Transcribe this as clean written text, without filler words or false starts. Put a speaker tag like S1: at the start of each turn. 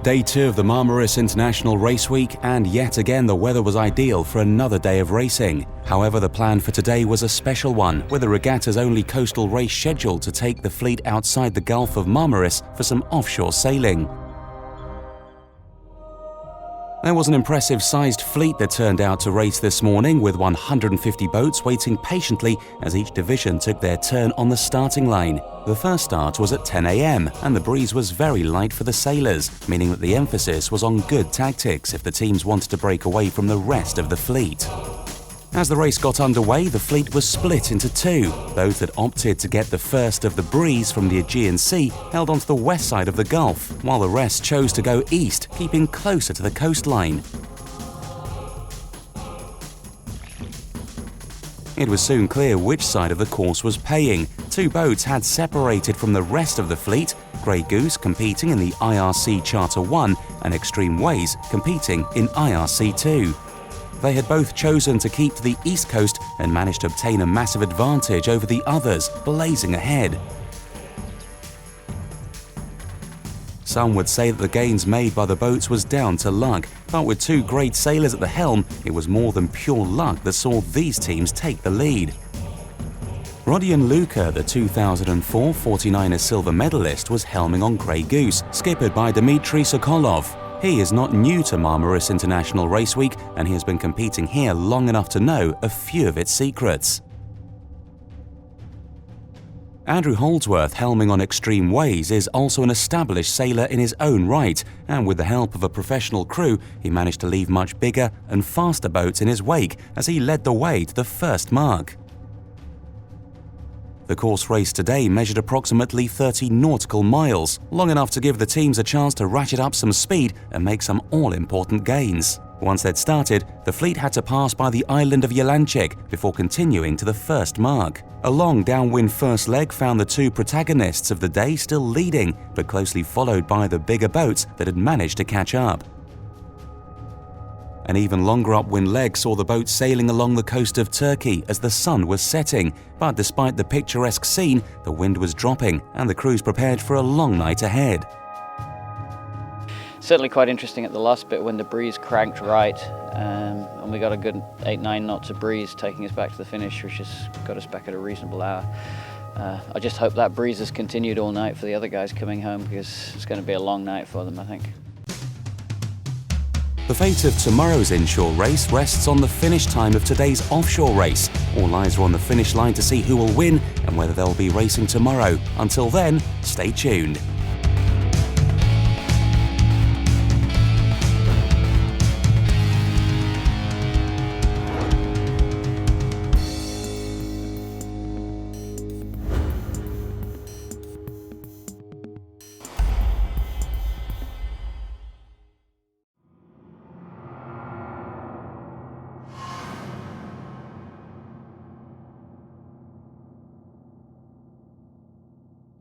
S1: day 2 of the Marmaris International Race Week, and yet again the weather was ideal for another day of racing. However, the plan for today was a special one, with the regatta's only coastal race scheduled to take the fleet outside the Gulf of Marmaris for some offshore sailing. There was an impressive-sized fleet that turned out to race this morning, with 150 boats waiting patiently as each division took their turn on the starting line. The first start was at 10 a.m. and the breeze was very light for the sailors, meaning that the emphasis was on good tactics if the teams wanted to break away from the rest of the fleet. As the race got underway, the fleet was split into two. Those that opted to get the first of the breeze from the Aegean Sea held onto the west side of the Gulf, while the rest chose to go east, keeping closer to the coastline. It was soon clear which side of the course was paying. Two boats had separated from the rest of the fleet, Grey Goose competing in the IRC Charter 1 and Extreme Ways competing in IRC 2. They had both chosen to keep to the east coast and managed to obtain a massive advantage over the others, blazing ahead. Some would say that the gains made by the boats was down to luck, but with two great sailors at the helm, it was more than pure luck that saw these teams take the lead. Rodion Luka, the 2004 49er silver medalist, was helming on Grey Goose, skippered by Dmitry Sokolov. He is not new to Marmaris International Race Week, and he has been competing here long enough to know a few of its secrets. Andrew Holdsworth, helming on Extreme Ways, is also an established sailor in his own right, and with the help of a professional crew, he managed to leave much bigger and faster boats in his wake as he led the way to the first mark. The course race today measured approximately 30 nautical miles, long enough to give the teams a chance to ratchet up some speed and make some all-important gains. Once they'd started, the fleet had to pass by the island of Yalanchik before continuing to the first mark. A long downwind first leg found the two protagonists of the day still leading, but closely followed by the bigger boats that had managed to catch up. An even longer upwind leg saw the boat sailing along the coast of Turkey as the sun was setting, but despite the picturesque scene, the wind was dropping and the crews prepared for a long night ahead.
S2: Certainly quite interesting at the last bit when the breeze cranked right, and we got a good 8-9 knots of breeze taking us back to the finish, which has got us back at a reasonable hour. I just hope that breeze has continued all night for the other guys coming home, because it's going to be a long night for them, I think.
S1: The fate of tomorrow's inshore race rests on the finish time of today's offshore race. All eyes are on the finish line to see who will win and whether they'll be racing tomorrow. Until then, stay tuned.